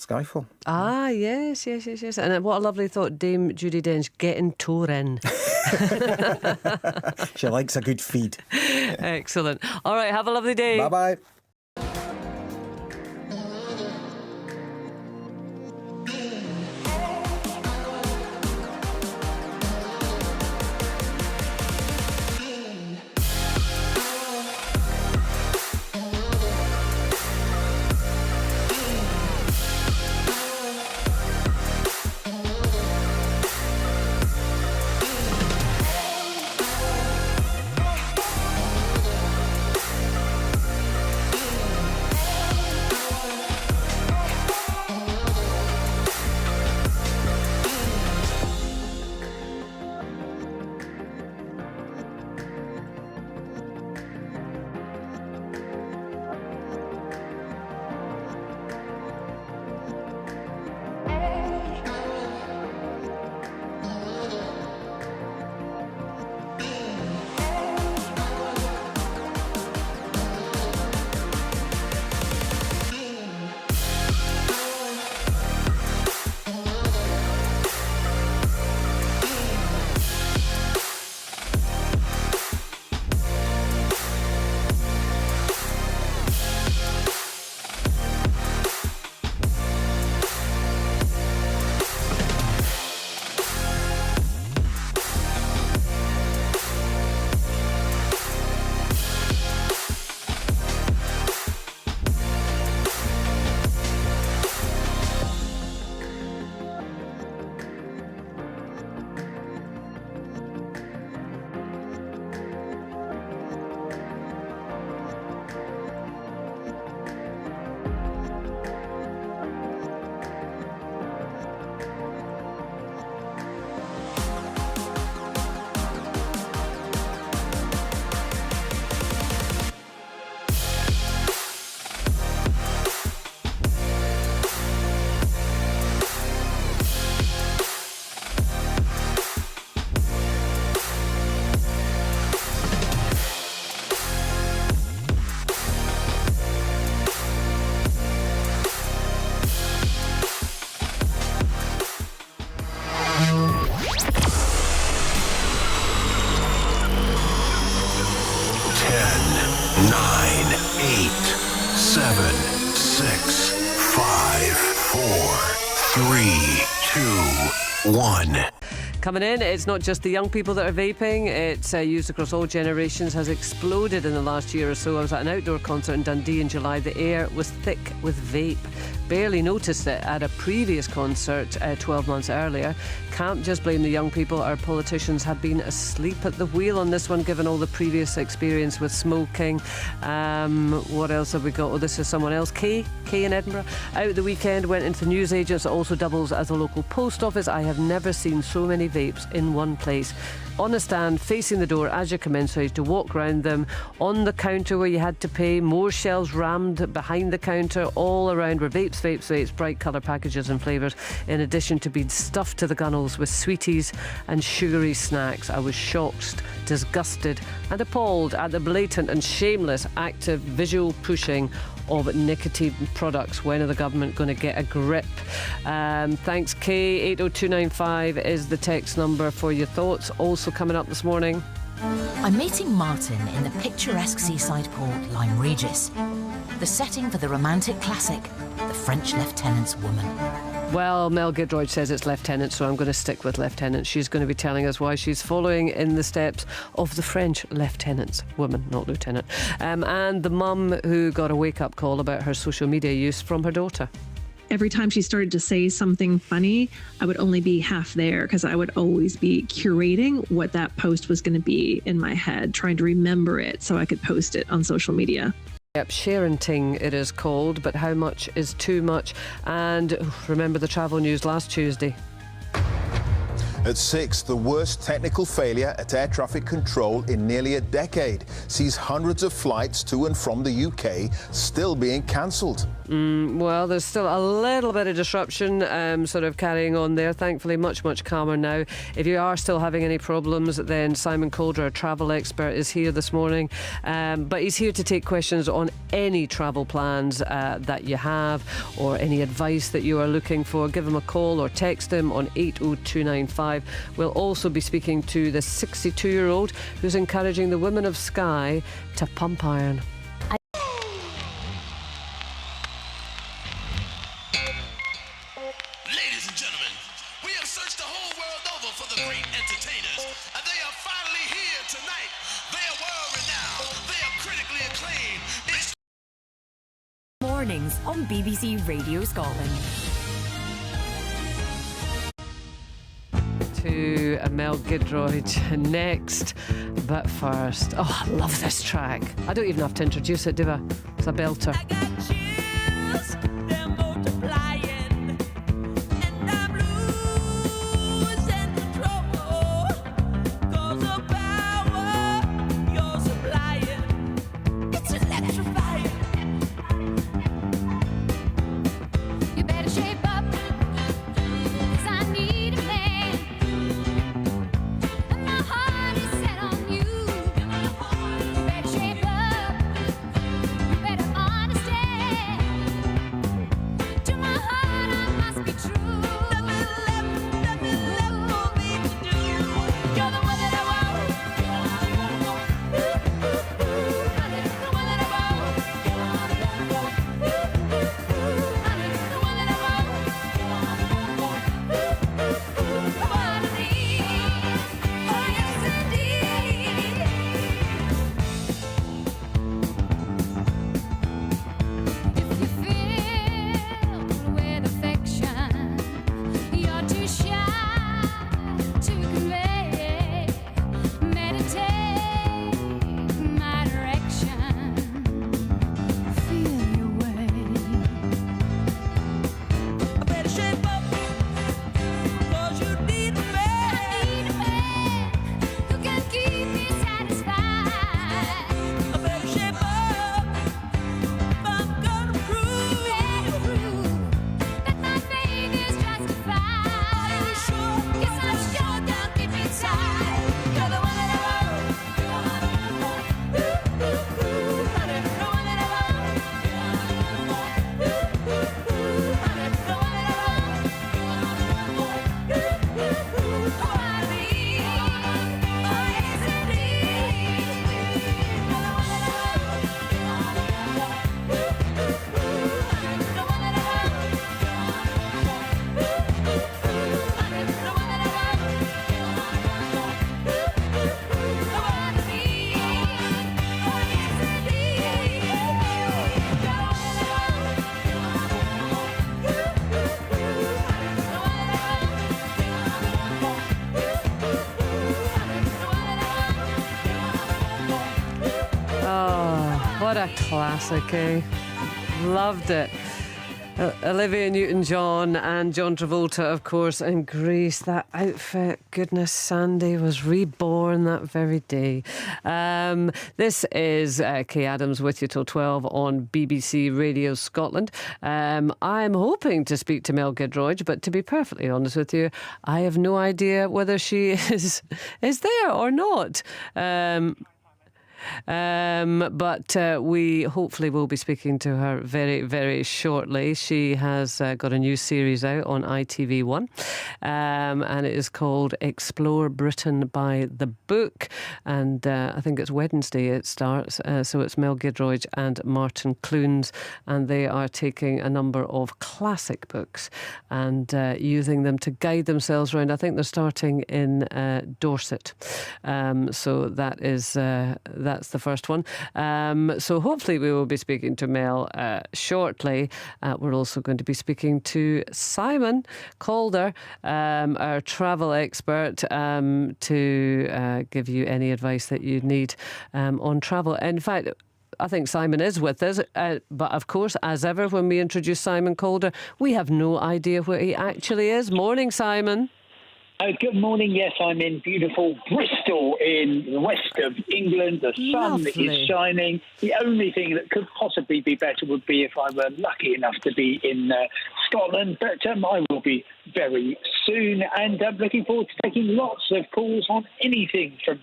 Skyfall. Ah, yes. And what a lovely thought, Dame Judi Dench getting tore in. She likes a good feed. Excellent. All right, have a lovely day. Bye-bye. Nine, 8, 7, 6, 5, 4, 3, 2, 1. Coming in, it's not just the young people that are vaping. It's used across all generations, has exploded in the last year or so. I was at an outdoor concert in Dundee in July. The air was thick with vape. Barely noticed it at a previous concert 12 months earlier. Can't just blame the young people. Our politicians have been asleep at the wheel on this one, given all the previous experience with smoking. What else have we got? Oh, this is someone else. Kay in Edinburgh. Out the weekend, went into newsagents. It also doubles as a local post office. I have never seen so many vapes in one place. On a stand facing the door as you come in, so you had to walk round them. On the counter where you had to pay, more shelves rammed behind the counter. All around were vapes, bright colour packages and flavours, in addition to being stuffed to the gunnels with sweeties and sugary snacks. I was shocked, disgusted and appalled at the blatant and shameless active visual pushing of nicotine products. When are the government going to get a grip? Thanks, Kay. 80295 is the text number for your thoughts. Also coming up this morning, I'm meeting Martin in the picturesque seaside port Lyme Regis, the setting for the romantic classic The French Lieutenant's Woman. well, Mel Gidroyd says it's Lieutenant, so I'm going to stick with Lieutenant. She's going to be telling us why she's following in the steps of the French Lieutenant's Woman, not Lieutenant. And the mum who got a wake-up call about her social media use from her daughter. Every time she started to say something funny, I would only be half there because I would always be curating what that post was going to be in my head, trying to remember it so I could post it on social media. Yep, sharenting it is called, but how much is too much? And remember the travel news last Tuesday. At 6, the worst technical failure at air traffic control in nearly a decade sees hundreds of flights to and from the UK still being cancelled. Well, there's still a little bit of disruption sort of carrying on there. Thankfully, much calmer now. If you are still having any problems, then Simon Calder, a travel expert, is here this morning. But he's here to take questions on any travel plans that you have or any advice that you are looking for. Give him a call or text him on 80295. We'll also be speaking to the 62-year-old who's encouraging the women of Skye to pump iron. Ladies and gentlemen, we have searched the whole world over for the great entertainers, and they are finally here tonight. They are world-renowned. They are critically acclaimed. It's Mornings on BBC Radio Scotland. To Mel Giedroyc next, but first, I love this track. I don't even have to introduce it, do I? It's a belter. I got chills, they're multiplying, and I'm losing control. 'Cause the power you're supplying, it's electrifying. You better shape up, 'cause I need a man, and my heart is set on you. You better shape up. You better understand. To my heart, I must be true. Nothing left for me to do. You're the one that I want. Honey, the one that I want. Honey, the one that I want. What I need. Oh, yes, indeed. If you feel with affection, you're too shy to convey. Meditate my direction. Feel your way. I better shape up, 'cause you need a man. I need a man who can keep me satisfied. I better shape up. I'm gonna prove that my faith is justified. Are you sure? Yes, I'm sure. Down deep inside, you're the one that I want. Honey, the one that I want. Honey, the one that I want. Oh, I need. Oh, yes, indeed. You're the one that I want. The one that I want. Honey, the one that I want. Oh, I need. Oh, yes, indeed. You're the one that I want. The one that I want. The one that I want. Oh, what a classic, eh? Loved it. Olivia Newton-John and John Travolta, of course, in Grease. That outfit, goodness, Sandy was reborn that very day. This is Kay Adams with you till 12 on BBC Radio Scotland. I'm hoping to speak to Mel Giedroyc, but to be perfectly honest with you, I have no idea whether she is there or not. But we hopefully will be speaking to her very, very shortly. She has got a new series out on ITV1, and it is called Explore Britain by the Book. And I think it's Wednesday it starts. So it's Mel Giedroyc and Martin Clunes, and they are taking a number of classic books and using them to guide themselves around. I think they're starting in Dorset. So that's the first one. So hopefully we will be speaking to Mel shortly. We're also going to be speaking to Simon Calder, our travel expert, to give you any advice that you need on travel. In fact, I think Simon is with us, but of course, as ever, when we introduce Simon Calder, we have no idea where he actually is. Morning, Simon. Good morning. Yes, I'm in beautiful Bristol in the west of England. The sun Lovely. is shining. The only thing that could possibly be better would be if I were lucky enough to be in Scotland, but I will be very soon, and I'm looking forward to taking lots of calls on anything from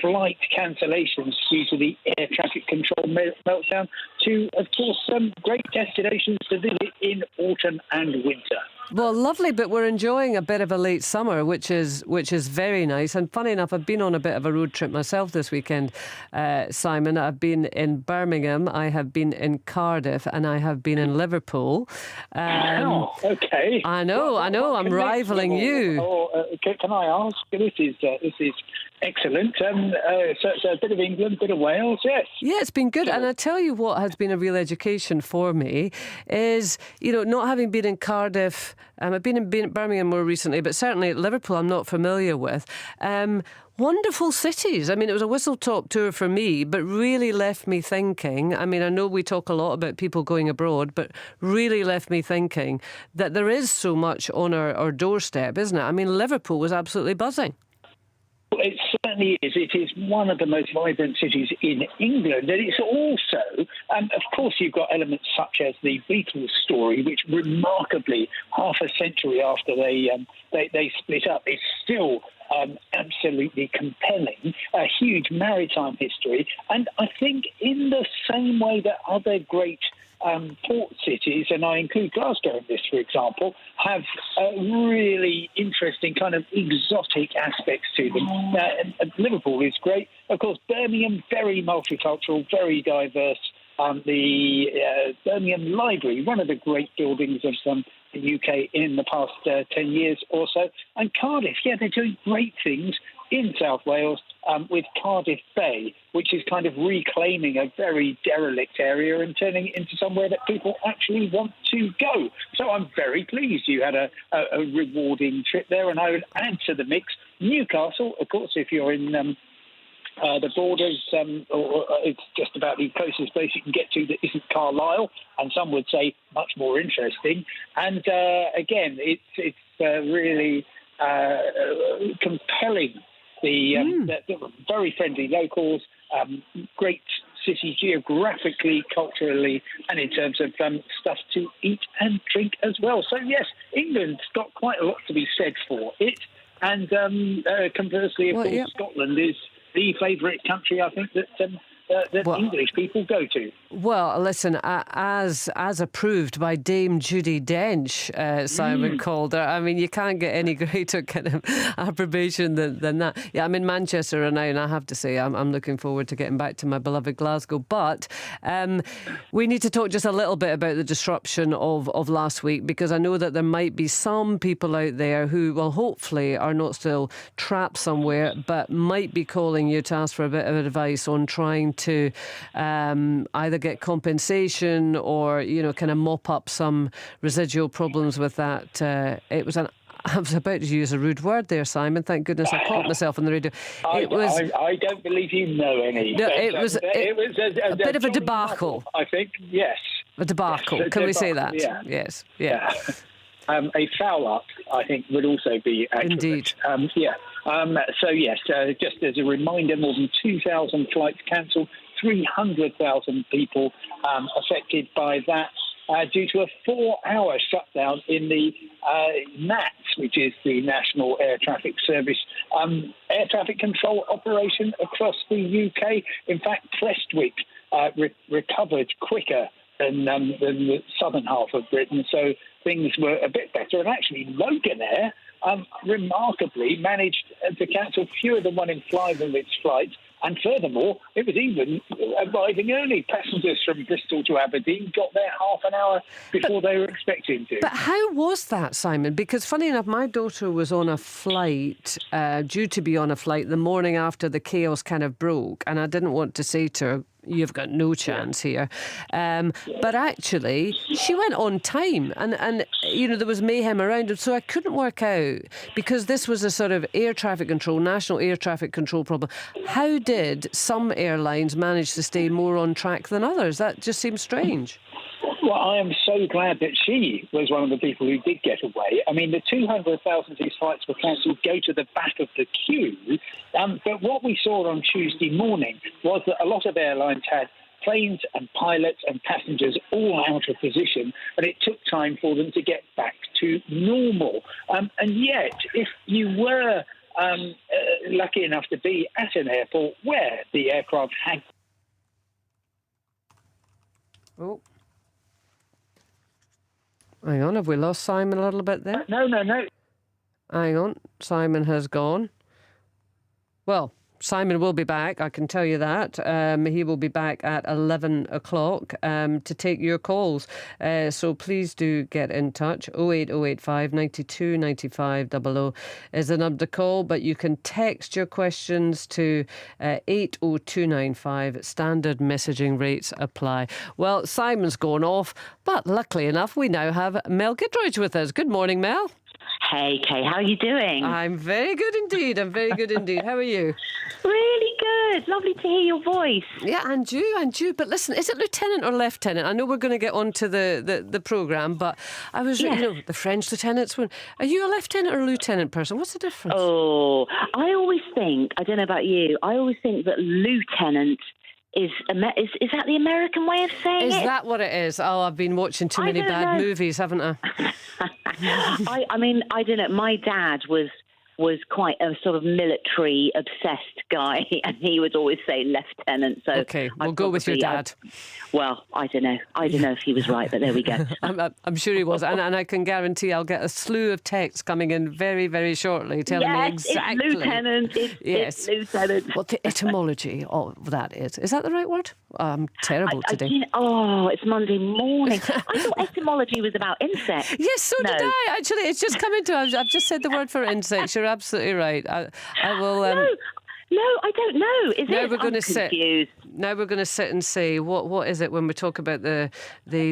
flight cancellations due to the air traffic control meltdown to, of course, some great destinations to visit in autumn and winter. Well, lovely, but we're enjoying a bit of a late summer, which is very nice. And funny enough, I've been on a bit of a road trip myself this weekend, Simon. I've been in Birmingham, I have been in Cardiff, and I have been in Liverpool. Oh, okay. I know, I'm rivaling you. Can I ask? This is excellent. So it's a bit of England, bit of Wales, yes. Yeah, it's been good. And I tell you what has been a real education for me is, not having been in Cardiff, I've been in Birmingham more recently, but certainly Liverpool I'm not familiar with. Wonderful cities. I mean, it was a whistle-top tour for me, but really left me thinking. I mean, I know we talk a lot about people going abroad, but really left me thinking that there is so much on our doorstep, isn't it? I mean, Liverpool was absolutely buzzing. It certainly is. It is one of the most vibrant cities in England. And it's also, of course, you've got elements such as the Beatles story, which remarkably, half a century after they split up, is still absolutely compelling, a huge maritime history. And I think in the same way that other great port cities, and I include Glasgow in this, for example, have really interesting kind of exotic aspects to them. Liverpool is great. Of course, Birmingham, very multicultural, very diverse. The Birmingham Library, one of the great buildings of the UK in the past 10 years or so. And Cardiff, they're doing great things in South Wales with Cardiff Bay, which is kind of reclaiming a very derelict area and turning it into somewhere that people actually want to go. So I'm very pleased you had a rewarding trip there. And I would add to the mix Newcastle, of course, if you're in the borders, it's just about the closest place you can get to that isn't Carlisle, and some would say much more interesting. And again, it's really compelling. The very friendly locals, great city geographically, culturally, and in terms of stuff to eat and drink as well. So yes, England's got quite a lot to be said for it. And conversely, of course, Scotland is the favourite country, I think, that English people go to. Well, listen, as approved by Dame Judi Dench, Simon Calder, I mean, you can't get any greater kind of approbation than that. Yeah, I'm in Manchester now, and I have to say I'm looking forward to getting back to my beloved Glasgow. But we need to talk just a little bit about the disruption of last week, because I know that there might be some people out there who, well, hopefully are not still trapped somewhere, but might be calling you to ask for a bit of advice on trying to either get compensation or, kind of mop up some residual problems with that. I was about to use a rude word there, Simon. Thank goodness I caught myself on the radio. I don't believe you know any. No, it was a bit of a debacle. I think, yes. A debacle. Yes, Can we say that? Yeah. Yes. Yeah. A foul up, I think, would also be accurate. Indeed. So, yes, just as a reminder, more than 2,000 flights cancelled, 300,000 people affected by that due to a 4-hour shutdown in the NATS, which is the National Air Traffic Service air traffic control operation across the UK. In fact, Prestwick recovered quicker than the southern half of Britain, so things were a bit better. And actually, Loganair remarkably managed to cancel fewer than 1 in 5 of its flights. And furthermore, it was even arriving early. Passengers from Bristol to Aberdeen got there half an hour before they were expecting to. But how was that, Simon? Because funny enough, my daughter was on a flight, due to be on a flight the morning after the chaos kind of broke. And I didn't want to say to her, you've got no chance here. But actually, she went on time and there was mayhem around it. So I couldn't work out, because this was a sort of air traffic control, national air traffic control problem. How did some airlines manage to stay more on track than others? That just seems strange. Well, I am so glad that she was one of the people who did get away. I mean, the 200,000 whose flights were cancelled go to the back of the queue. But what we saw on Tuesday morning was that a lot of airlines had planes and pilots and passengers all out of position, and it took time for them to get back to normal. And yet, if you were lucky enough to be at an airport where the aircraft had... Oh. Hang on, have we lost Simon a little bit there? No. Hang on, Simon has gone. Well, Simon will be back, I can tell you that. He will be back at 11 o'clock to take your calls. So please do get in touch. 08085 92 95 00 is the number to call, but you can text your questions to 80295. Standard messaging rates apply. Well, Simon's gone off, but luckily enough, we now have Mel Gittridge with us. Good morning, Mel. Hey, Kay, how are you doing? I'm very good indeed. How are you? Really good. Lovely to hear your voice. Yeah, and you. But listen, is it lieutenant or lieutenant? I know we're going to get on to the programme, but I was, the French lieutenants. Are you a lieutenant or a lieutenant person? What's the difference? Oh, I always think, I don't know about you, I always think that lieutenant is that the American way of saying it? Is it? that what it is? Oh, I've been watching too many bad movies, haven't I? I mean, I don't know. My dad was quite a sort of military obsessed guy, and he would always say lieutenant. So okay, we'll go with your dad. Well, I don't know if he was right, but there we go. I'm sure he was, and I can guarantee I'll get a slew of texts coming in very, very shortly telling me exactly. It's lieutenant. It's lieutenant. What the etymology of that is that the right word? I'm terrible today. It's Monday morning. I thought etymology was about insects. Yes, so did I. Actually, it's just come into. I've just said the word for insects. You're absolutely right. I will. No, I don't know. Is now it? We're going to sit. Confused. Now we're going to sit and say what is it when we talk about the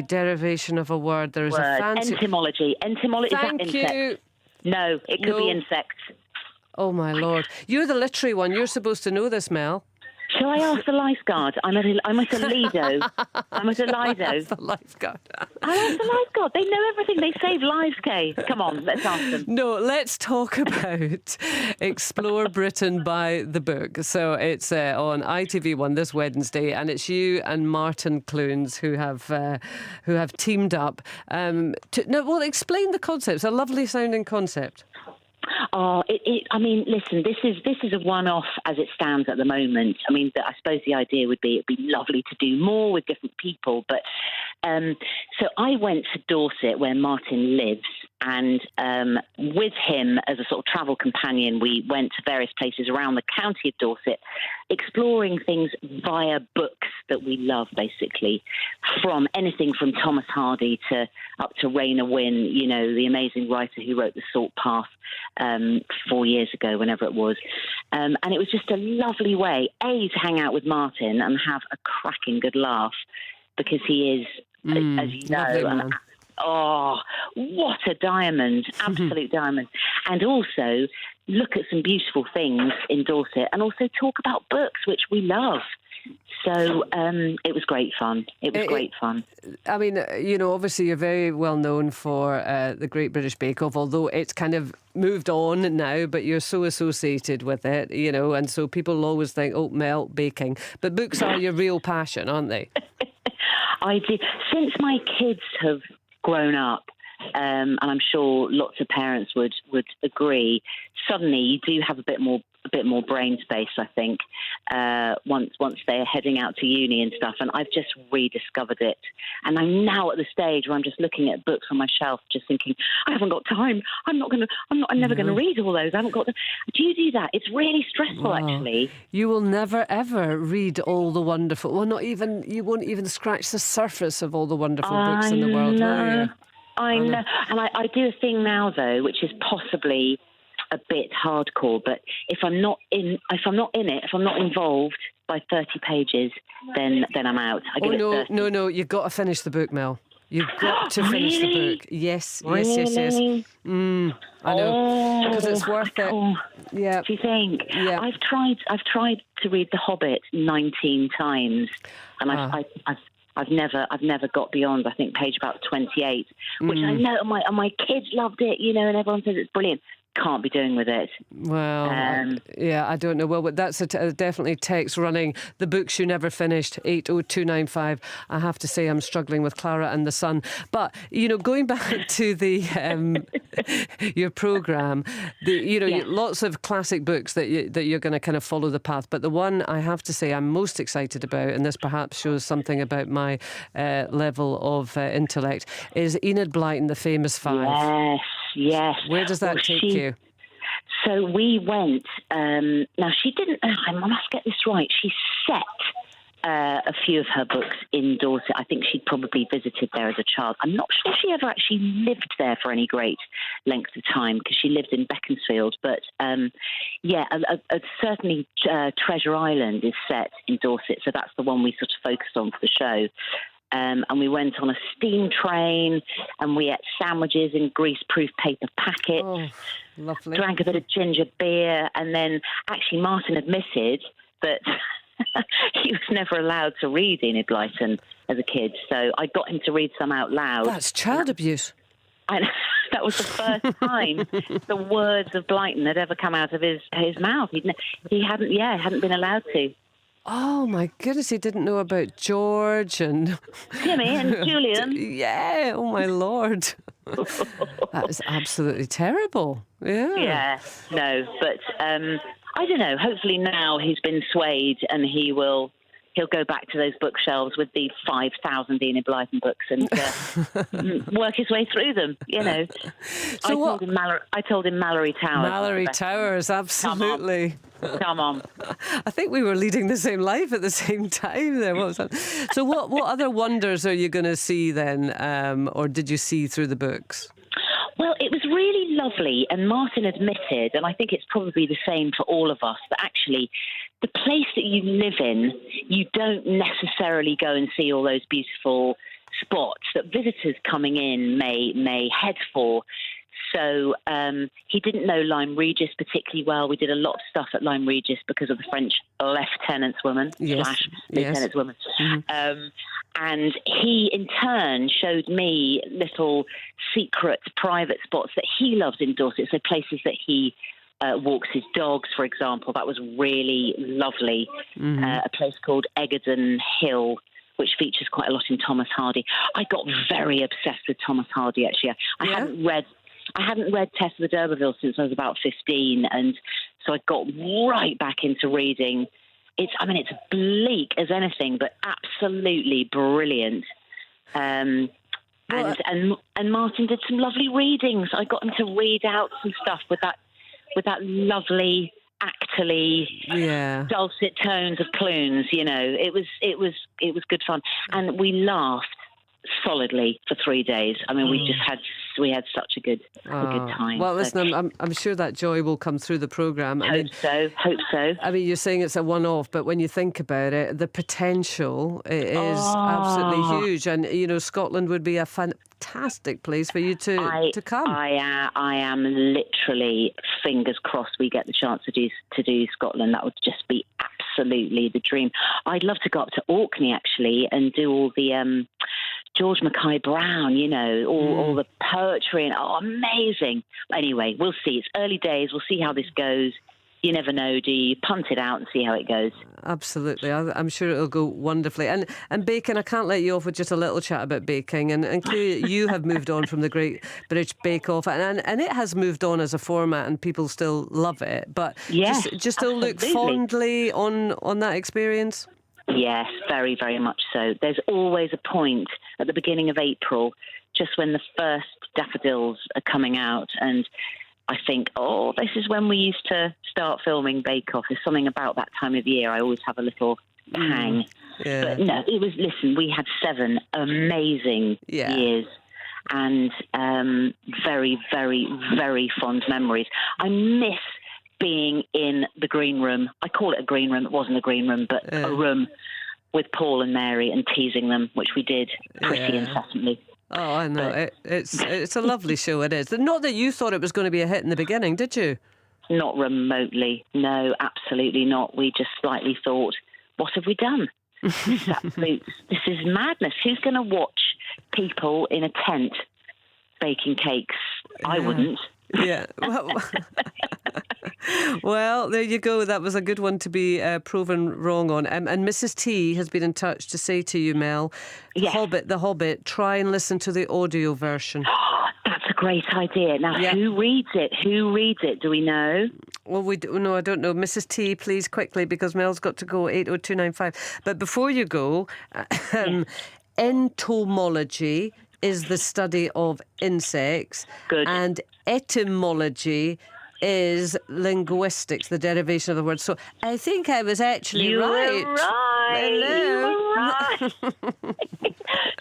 derivation of a word? There is a fancy etymology. Etymology. Thank is you. that insect? No, it could be insects. Oh my lord! You're the literary one. You're supposed to know this, Mel. Shall I ask the lifeguard? I'm at a Lido. I'm at a Lido. The lifeguard. I asked the lifeguard. They know everything. They save lives, Kay. Come on, let's ask them. No, let's talk about Explore Britain by the book. So it's on ITV1 this Wednesday, and it's you and Martin Clunes who have teamed up. Explain the concept. It's a lovely sounding concept. Oh, I mean, listen, this is a one-off as it stands at the moment. I mean, I suppose the idea would be it'd be lovely to do more with different people. But so I went to Dorset, where Martin lives, and with him as a sort of travel companion, we went to various places around the county of Dorset, exploring things via books that we love, basically, from anything from Thomas Hardy up to Raina Wynn, the amazing writer who wrote The Salt Path 4 years ago, whenever it was. And it was just a lovely way, to hang out with Martin and have a cracking good laugh, because he is, as you know, oh, what a diamond, absolute diamond. And also look at some beautiful things in Dorset, and also talk about books, which we love. So it was great fun. Great fun. I mean, obviously you're very well known for the Great British Bake Off, although it's kind of moved on now, but you're so associated with it, and so people always think, oh, Mel, baking. But books are your real passion, aren't they? I do. Since my kids have grown up, and I'm sure lots of parents would agree, suddenly you do have a bit more brain space, I think, once they're heading out to uni and stuff. And I've just rediscovered it. And I'm now at the stage where I'm just looking at books on my shelf, just thinking, I haven't got time. I'm never going to read all those. I haven't got. Do you do that? It's really stressful, actually. You will never ever read all the wonderful. Well, you won't even scratch the surface of all the wonderful books in the world, will you? I know. And I do a thing now, though, which is possibly a bit hardcore, but if I'm not in it, if I'm not involved by 30 pages, then I'm out. No, you've got to finish the book, Mel. You've got to finish the book. Yes. I know, because it's worth it. Yeah. Do you think? Yeah. I've tried to read The Hobbit 19 times, and I've never got beyond, I think, page about 28, which I know, and my kids loved it, you know, and everyone says it's brilliant. Can't be doing with it. Well, yeah, I don't know. Well, but that's definitely text running. The books you never finished, 80295. I have to say I'm struggling with Clara and the Sun. But, you know, going back to the your programme, lots of classic books that you're going to kind of follow the path. But the one I have to say I'm most excited about, and this perhaps shows something about my level of intellect, is Enid Blyton, The Famous Five. Yes. Where does that take you? So we went. Now she didn't. I must get this right. She set a few of her books in Dorset. I think she'd probably visited there as a child. I'm not sure she ever actually lived there for any great length of time because she lived in Beaconsfield. But certainly Treasure Island is set in Dorset. So that's the one we sort of focused on for the show. And we went on a steam train and we ate sandwiches in greaseproof paper packets. Oh, lovely. Drank a bit of ginger beer. And then actually Martin admitted that he was never allowed to read Enid Blyton as a kid. So I got him to read some out loud. That's child abuse. And that was the first time the words of Blyton had ever come out of his mouth. He hadn't been allowed to. Oh my goodness, he didn't know about George and Jimmy and Julian. Yeah, oh my Lord. That is absolutely terrible. Yeah. Yeah, no, but I don't know. Hopefully now he's been swayed and he'll go back to those bookshelves with the 5,000 Enid Blyton books and work his way through them, you know. So I told him Mallory Towers. Mallory Towers, absolutely. Come on. I think we were leading the same life at the same time there. What was that? So what other wonders are you going to see then, or did you see through the books? Well, it was really lovely, and Martin admitted, and I think it's probably the same for all of us, that actually the place that you live in, you don't necessarily go and see all those beautiful spots that visitors coming in may head for. So he didn't know Lyme Regis particularly well. We did a lot of stuff at Lyme Regis because of the French lieutenant's woman. Mm-hmm. And he, in turn, showed me little secret private spots that he loves in Dorset. So places that he walks his dogs, for example. That was really lovely. Mm-hmm. A place called Egerton Hill, which features quite a lot in Thomas Hardy. I got very obsessed with Thomas Hardy, actually. I hadn't read Tess of the D'Urberville since I was about 15, and so I got right back into reading. It's bleak as anything, but absolutely brilliant. And Martin did some lovely readings. I got him to read out some stuff with that lovely actorly dulcet tones of Clunes. You know, it was good fun, and we laughed solidly for 3 days. I mean, we had such a good time. Well, listen, I'm sure that joy will come through the programme. Hope so. I mean, you're saying it's a one-off, but when you think about it, the potential is absolutely huge. And, you know, Scotland would be a fantastic place for you to come. I am literally, fingers crossed, we get the chance to do Scotland. That would just be absolutely the dream. I'd love to go up to Orkney, actually, and do all the George Mackay Brown, you know, all the poetry, and amazing. Anyway, we'll see. It's early days. We'll see how this goes. You never know, do you? Punt it out and see how it goes. Absolutely. I'm sure it'll go wonderfully. And baking, I can't let you off with just a little chat about baking. And clearly you have moved on from the Great British Bake Off, and it has moved on as a format, and people still love it. But just still look fondly on that experience? Yes, very, very much so. There's always a point at the beginning of April, just when the first daffodils are coming out, and I think, this is when we used to start filming Bake Off. There's something about that time of year. I always have a little pang. Yeah. But no, we had 7 amazing years, and very, very, very fond memories. I miss being in the green room. I call it a green room. It wasn't a green room, but a room with Paul and Mary and teasing them, which we did pretty incessantly. Oh, I know. It's a lovely show, it is. Not that you thought it was going to be a hit in the beginning, did you? Not remotely. No, absolutely not. We just slightly thought, what have we done? This is madness. Who's going to watch people in a tent baking cakes? I wouldn't. Yeah. Well, there you go. That was a good one to be proven wrong on. And Mrs. T has been in touch to say to you, Mel, Yes. The Hobbit, try and listen to the audio version. That's a great idea. Now, who reads it? Who reads it? Do we know? Well, no, I don't know. Mrs. T, please, quickly, because Mel's got to go, 80295. But before you go, entomology is the study of insects. Good. And etymology is linguistics, the derivation of the word. So I think I was actually You right. were right. Hello. You were right.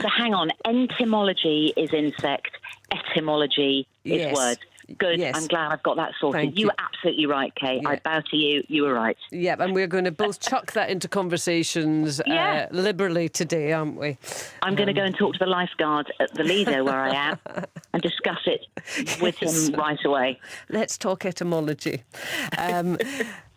So hang on. Entomology is insect. Etymology is Yes. word. Good. Yes. I'm glad I've got that sorted. Thank You you. were absolutely right, Kate. Yeah. I bow to you. You were right. Yeah, and we're going to both chuck that into conversations liberally today, aren't we? I'm going to go and talk to the lifeguard at the Lido where I am and discuss it with him right away. Let's talk etymology.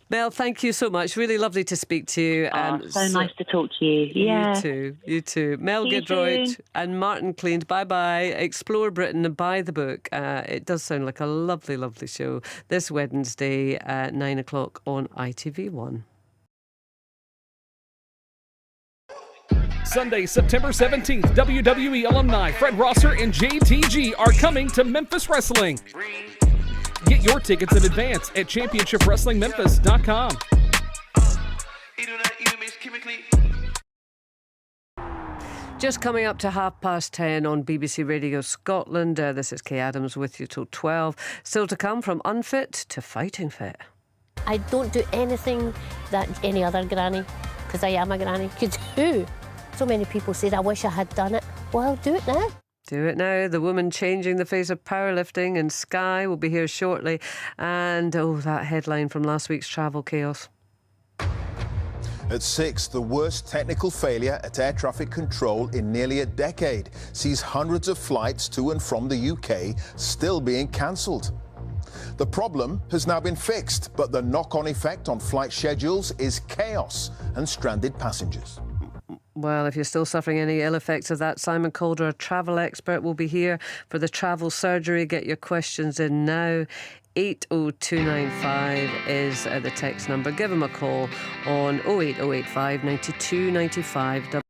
Mel, thank you so much. Really lovely to speak to you. So nice to talk to you. Yeah. You too. Mel See you Gidroyd soon. and Martin Clean. Bye-bye. Explore Britain and buy the book. It does sound like a lovely, lovely show. This Wednesday at 9 o'clock on ITV1. Sunday, September 17th, WWE alumni Fred Rosser and JTG are coming to Memphis Wrestling. Get your tickets in advance at championshipwrestlingmemphis.com. Just coming up to 10:30 on BBC Radio Scotland. This is Kay Adams with you till 12. Still to come, from unfit to fighting fit. I don't do anything that any other granny, because I am a granny, could do. So many people said, I wish I had done it. Well, do it now. Do it now. The woman changing the face of powerlifting in Sky will be here shortly. And, that headline from last week's Travel Chaos. At 6, the worst technical failure at air traffic control in nearly a decade sees hundreds of flights to and from the UK still being cancelled. The problem has now been fixed, but the knock-on effect on flight schedules is chaos and stranded passengers. Well, if you're still suffering any ill effects of that, Simon Calder, a travel expert, will be here for the travel surgery. Get your questions in now. 80295 is the text number. Give him a call on 08085 92 95.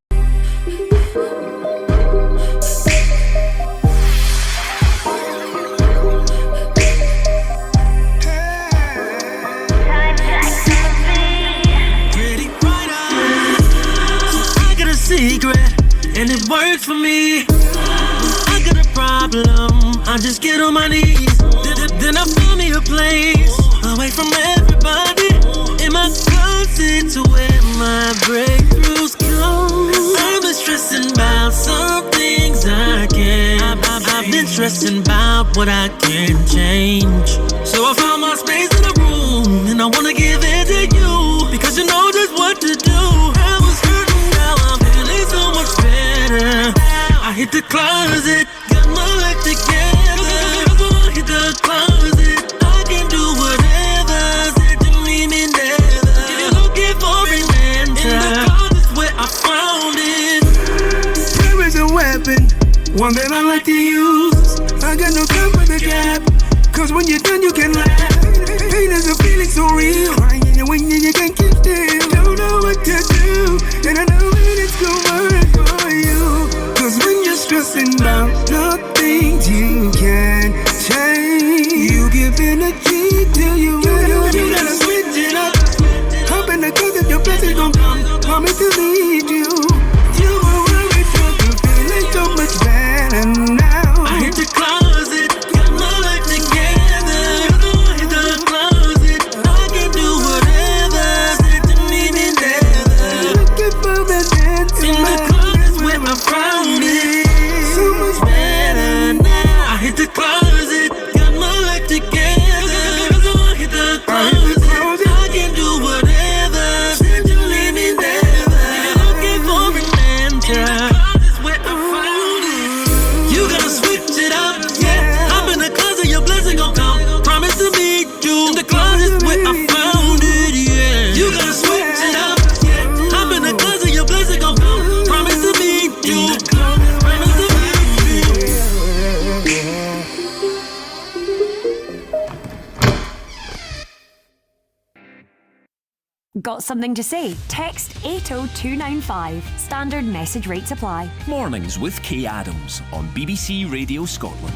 Secret, and it works for me. I got a problem, I just get on my knees. Then I find me a place away from everybody, in my closet to where my breakthroughs come. I've been stressing about some things I can't. I've been stressing about what I can't change. So I found my space in the room, and I wanna give it to you, because you know just what to do. I was hurting, now I'm feeling so much better. I hit the closet, got my life together. I hit the closet, I can do whatever. Said to me, me never. If you're looking for an answer, in the closet's where I found it. There is a weapon, one that I like to use. I got no time for the gap, cause when you're done you can laugh. Pain is a feeling so real, crying when you can't keep still. Don't know what to do, and I know that it's gonna work for you. Cause when you're stressing about nothing you can't change, you give energy till you gotta switch it up. Hop in the closet, your blessings gon' come, promise to lead you. You were worried, but you're feeling so much better now. I hit the closet, got my life together. I hit the closet, I can do Got something to say? Text 80295. Standard message rates apply. Mornings with Kay Adams on BBC Radio Scotland.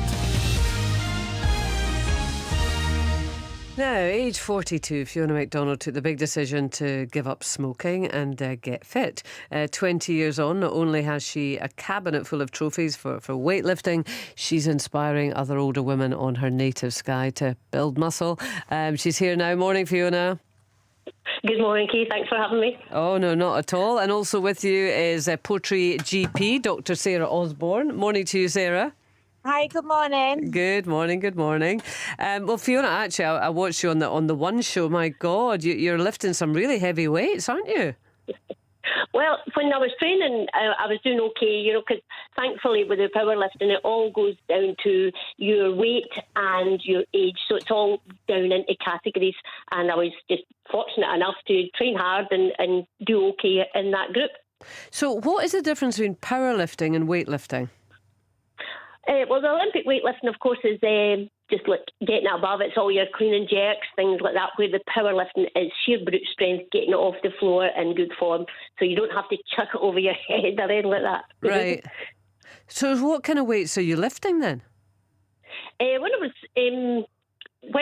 Now, age 42, Fiona MacDonald took the big decision to give up smoking and get fit. 20 years on, not only has she a cabinet full of trophies for weightlifting, she's inspiring other older women on her native Skye to build muscle. She's here now. Morning, Fiona. Good morning, Keith. Thanks for having me. Oh, no, not at all. And also with you is Poetry GP, Dr. Sarah Osborne. Morning to you, Sarah. Hi, good morning. Good morning, good morning. Well, Fiona, actually, I watched you on the One Show. My God, you're lifting some really heavy weights, aren't you? Well, when I was training, I was doing okay, because thankfully with the powerlifting, it all goes down to your weight and your age. So it's all down into categories. And I was just fortunate enough to train hard and do okay in that group. So what is the difference between powerlifting and weightlifting? Well, the Olympic weightlifting, of course, is just like getting it above. It's all your clean and jerks, things like that, where the powerlifting is sheer brute strength, getting it off the floor in good form. So you don't have to chuck it over your head or anything like that. Right. So what kind of weights are you lifting then? When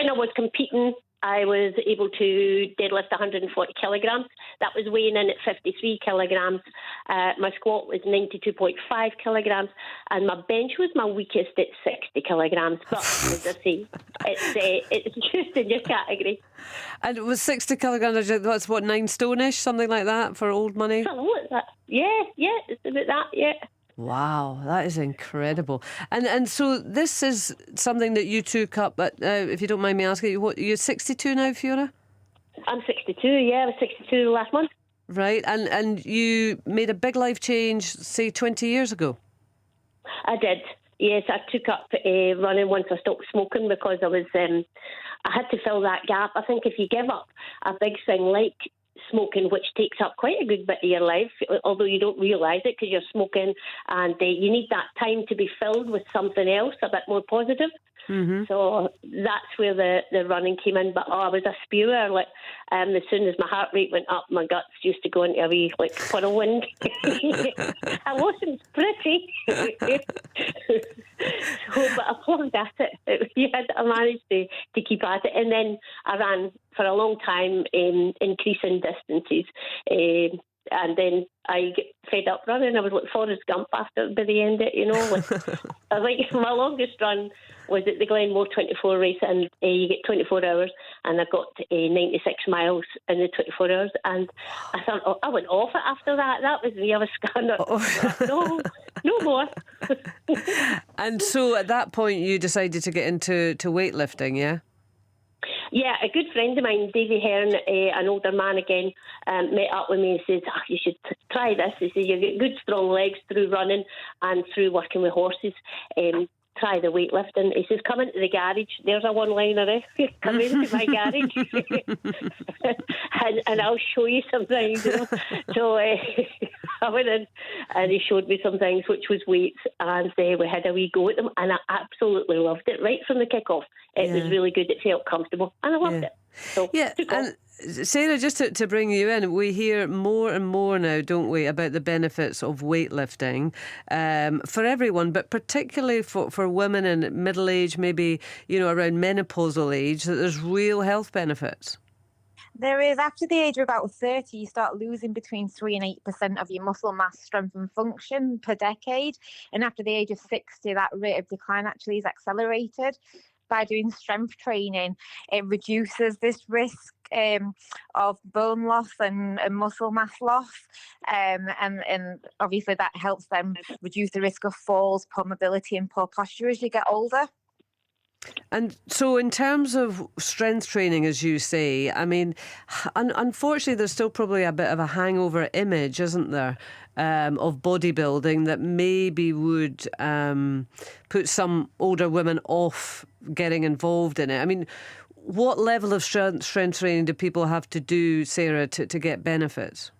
I was competing, I was able to deadlift 140 kilograms. That was weighing in at 53 kilograms. My squat was 92.5 kilograms, and my bench was my weakest at 60 kilograms. But as I say, it's just in your category. And it was 60 kilograms. That's what, 9 stone-ish, something like that for old money. Something like that. Yeah, it's about that. Yeah. Wow, that is incredible. And so this is something that you took up, at, if you don't mind me asking, you're 62 now, Fiona? I'm 62, yeah. I was 62 last month. Right, and you made a big life change, say, 20 years ago? I did, yes. I took up running once I stopped smoking because I had to fill that gap. I think if you give up a big thing like smoking, which takes up quite a good bit of your life, although you don't realise it because you're smoking, and you need that time to be filled with something else a bit more positive. Mm-hmm. So that's where the running came in. But I was a spewer. Like as soon as my heart rate went up, my guts used to go into a wee whirlwind. I wasn't pretty, but I plugged at it. I managed to keep at it, and then I ran for a long time, increasing distances. And then I get fed up running. I was like Forrest Gump after by the end of it, I think my longest run was at the Glenmore 24 race, and you get 24 hours, and I got 96 miles in the 24 hours, and I thought, I went off it after that. That was me. I was scanning. No more. And so at that point, you decided to get into weightlifting, yeah? Yeah, a good friend of mine, Davy Hearn, an older man again, met up with me and says, you should try this. He says, you get good strong legs through running and through working with horses. Try the weightlifting. He says, come into the garage. There's a one-liner. Come into my garage and I'll show you some things. So I went in and he showed me some things, which was weights, and we had a wee go at them, and I absolutely loved it right from the kick-off. It was really good. It felt comfortable, and I loved it. So, and Sarah, just to bring you in, we hear more and more now, don't we, about the benefits of weightlifting for everyone, but particularly for women in middle age, maybe around menopausal age, that there's real health benefits. There is. After the age of about 30, you start losing between 3 and 8% of your muscle mass, strength and function per decade. And after the age of 60, that rate of decline actually is accelerated. By doing strength training, it reduces this risk of bone loss and muscle mass loss. And obviously that helps them reduce the risk of falls, poor mobility and poor posture as you get older. And so in terms of strength training, as you say, I mean, unfortunately, there's still probably a bit of a hangover image, isn't there, of bodybuilding that maybe would put some older women off getting involved in it. I mean, what level of strength training do people have to do, Sarah, to get benefits?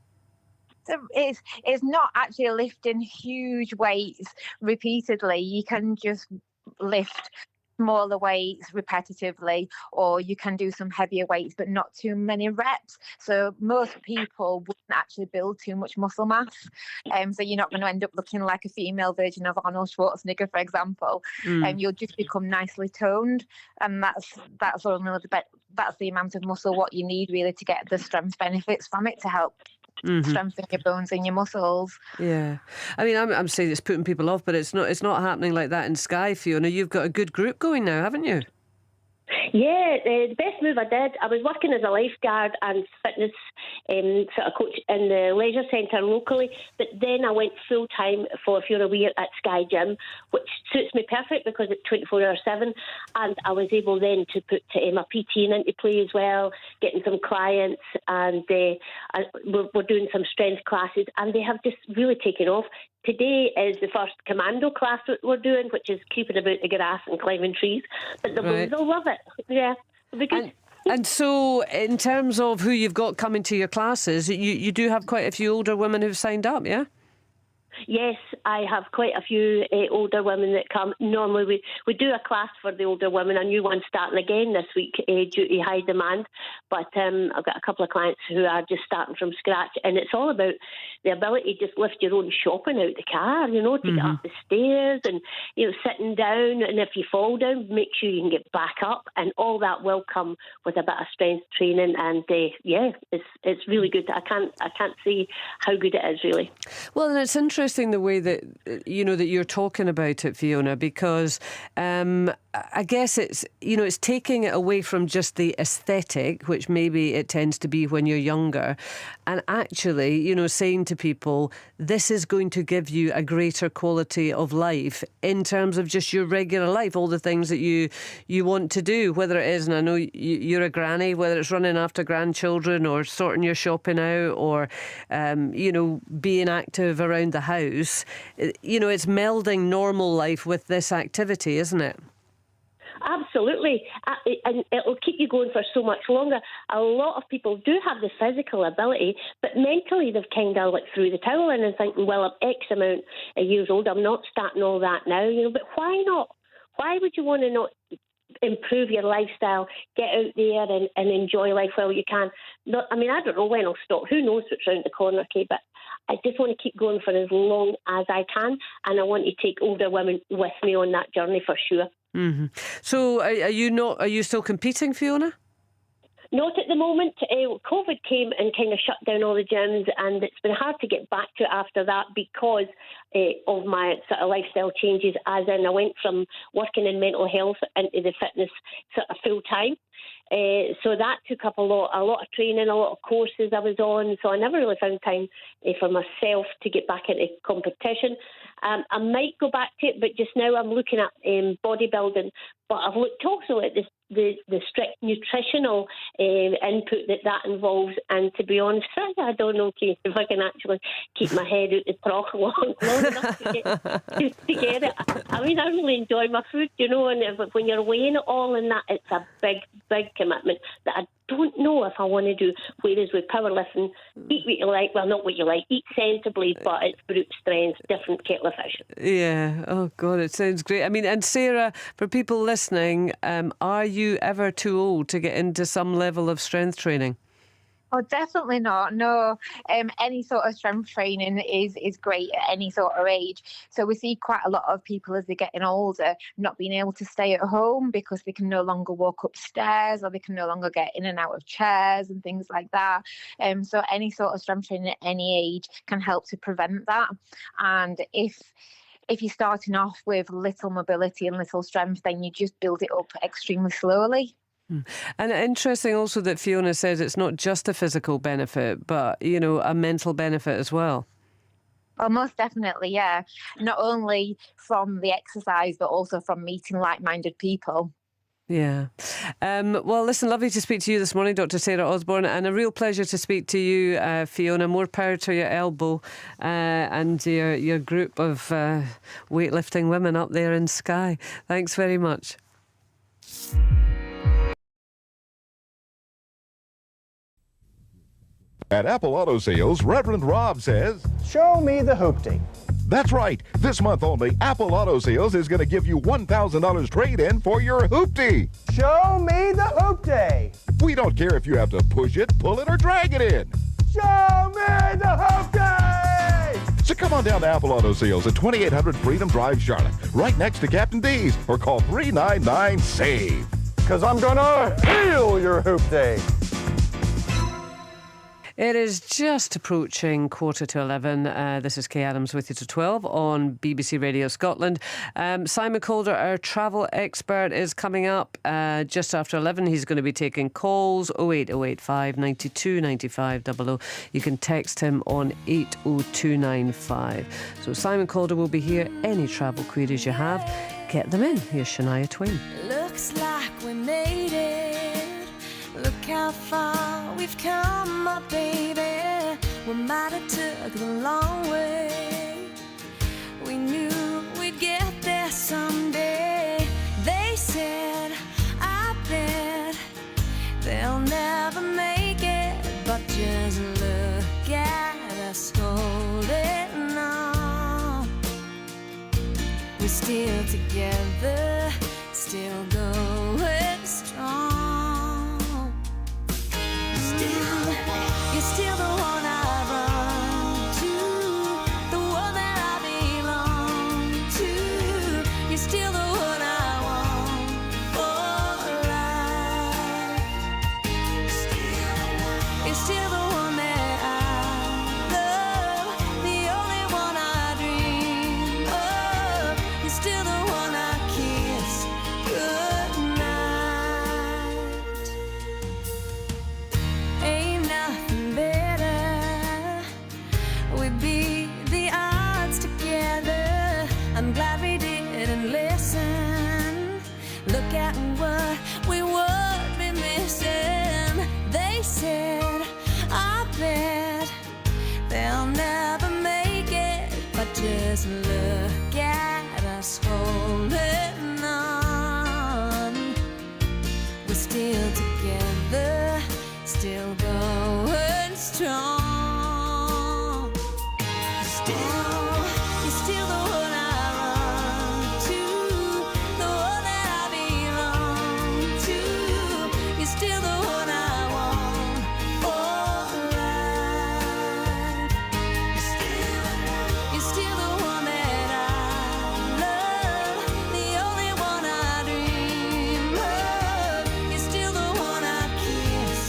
It's not actually lifting huge weights repeatedly. You can just lift smaller weights repetitively, or you can do some heavier weights but not too many reps. So most people wouldn't actually build too much muscle mass. So you're not going to end up looking like a female version of Arnold Schwarzenegger, for example. And you'll just become nicely toned, and that's only that's the amount of muscle what you need really to get the strength benefits from it to help strengthen your bones and your muscles. Yeah, I mean, I'm saying it's putting people off, but it's not happening like that in Skye, Fiona. You've got a good group going now, haven't you? Yeah, the best move I did, I was working as a lifeguard and fitness sort of coach in the leisure centre locally, but then I went full-time for Fiona Weir at Skye Gym, which suits me perfect because it's 24/7, and I was able then to put my PT into play as well, getting some clients, and we're doing some strength classes, and they have just really taken off. Today is the first commando class that we're doing, which is creeping about the grass and climbing trees. But the boys will love it. Yeah, it'll be good. And so, in terms of who you've got coming to your classes, you do have quite a few older women who've signed up, yeah? Yes, I have quite a few older women that come. Normally we do a class for the older women, a new one starting again this week due to high demand. But I've got a couple of clients who are just starting from scratch, and it's all about the ability to just lift your own shopping out the car, to get up the stairs and, sitting down. And if you fall down, make sure you can get back up, and all that will come with a bit of strength training. And it's really good. I can't say how good it is, really. Well, and it's interesting the way that that you're talking about it, Fiona, because I guess it's taking it away from just the aesthetic, which maybe it tends to be when you're younger, and actually saying to people, this is going to give you a greater quality of life in terms of just your regular life, all the things that you want to do, whether it is, and I know you're a granny, whether it's running after grandchildren or sorting your shopping out or being active around the house. It's melding normal life with this activity, isn't it? Absolutely, and it'll keep you going for so much longer. A lot of people do have the physical ability, but mentally they've kind of threw the towel in and thinking, well, I'm X amount of years old, I'm not starting all that now, but why not? Why would you want to not improve your lifestyle, get out there and enjoy life while you can? I don't know when I'll stop. Who knows what's around the corner, Kate, but I just want to keep going for as long as I can, and I want to take older women with me on that journey for sure. Mm-hmm. So are you still competing, Fiona? Not at the moment. COVID came and kind of shut down all the gyms, and it's been hard to get back to it after that because of my sort of lifestyle changes, as in I went from working in mental health into the fitness sort of full time. So that took up a lot of training, a lot of courses I was on, so I never really found time for myself to get back into competition. I might go back to it, but just now I'm looking at bodybuilding, but I've looked also at the strict nutritional input that involves, and to be honest, I don't know if I can actually keep my head out the trough long enough to get it. I really enjoy my food, and when you're weighing it all and that, it's a big commitment that I don't know if I want to do. Whereas with powerlifting, eat what you like, well, not what you like, eat sensibly, but it's brute strength, different kettle of fish. Yeah, oh God, it sounds great. And Sarah, for people listening, are you ever too old to get into some level of strength training? Oh, definitely not. No, any sort of strength training is great at any sort of age. So we see quite a lot of people as they're getting older not being able to stay at home because they can no longer walk upstairs, or they can no longer get in and out of chairs and things like that. So any sort of strength training at any age can help to prevent that. And if you're starting off with little mobility and little strength, then you just build it up extremely slowly. And interesting also that Fiona says it's not just a physical benefit, but, a mental benefit as well. Well, most definitely, yeah. Not only from the exercise, but also from meeting like-minded people. Yeah. Well, listen, lovely to speak to you this morning, Dr. Sarah Osborne, and a real pleasure to speak to you, Fiona. More power to your elbow and your group of weightlifting women up there in Skye. Thanks very much. At Apple Auto Sales, Reverend Rob says, show me the hoopty. That's right. This month only, Apple Auto Sales is going to give you $1,000 trade-in for your hoopty. Show me the hoopty. We don't care if you have to push it, pull it, or drag it in. Show me the hoopty. So come on down to Apple Auto Sales at 2800 Freedom Drive, Charlotte, right next to Captain D's, or call 399-SAVE. Because I'm going to heal your hoopty. It is just approaching 11:15. This is Kay Adams with you to 12 on BBC Radio Scotland. Simon Calder, our travel expert, is coming up just after 11. He's going to be taking calls 08085 92 95 00. You can text him on 80295. So Simon Calder will be here. Any travel queries you have, get them in. Here's Shania Twain. Looks like we made it. Look how far we've come, my baby. We might have took the long way. We knew we'd get there someday. They said, I bet they'll never make it. But just look at us holding on. We're still together, still going strong. You're still the one I run to, the one that I belong to. You're still the one I want for life. You're still the one that I love, the only one I dream of. You're still the one I kiss goodnight. Ain't nothing better. We beat the odds together. I'm glad we didn't listen. Look at what we would be missing. They said, I bet they'll never make it. But just look at us holding on. We're still together, still going strong. You're still the one I run to, the one that I belong to. You're still the one I want for life. You're still the one that I love, the only one I dream of. You're still the one I kiss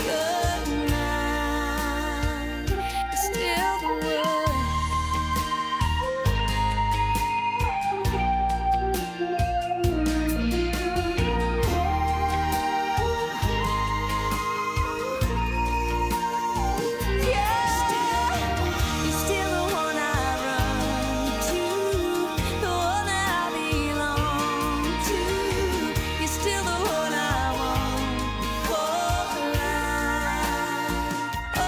goodnight. You're still the one. You're still the one I run to, the one that I belong to. You're still the one I want for life. Oh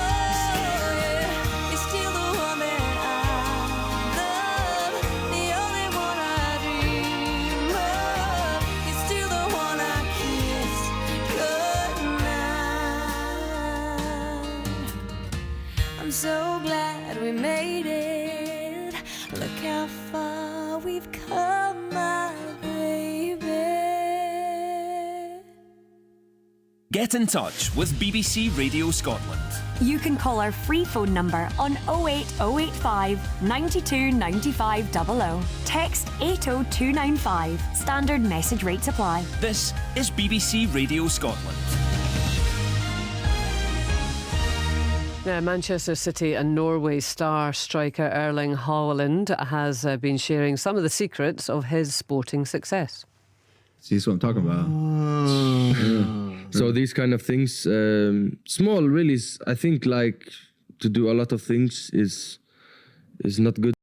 yeah, you're still the one that I love, the only one I dream of. You're still the one I kiss goodnight. I'm so glad we made it. Look how far we've come, my baby. Get in touch with BBC Radio Scotland. You can call our free phone number on 08085 92 95 00. Text 80295. Standard message rates apply. This is BBC Radio Scotland. Now, Manchester City and Norway star striker Erling Haaland has been sharing some of the secrets of his sporting success. See, that's what I'm talking about. Yeah. So these kind of things, small really, I think like to do a lot of things is not good.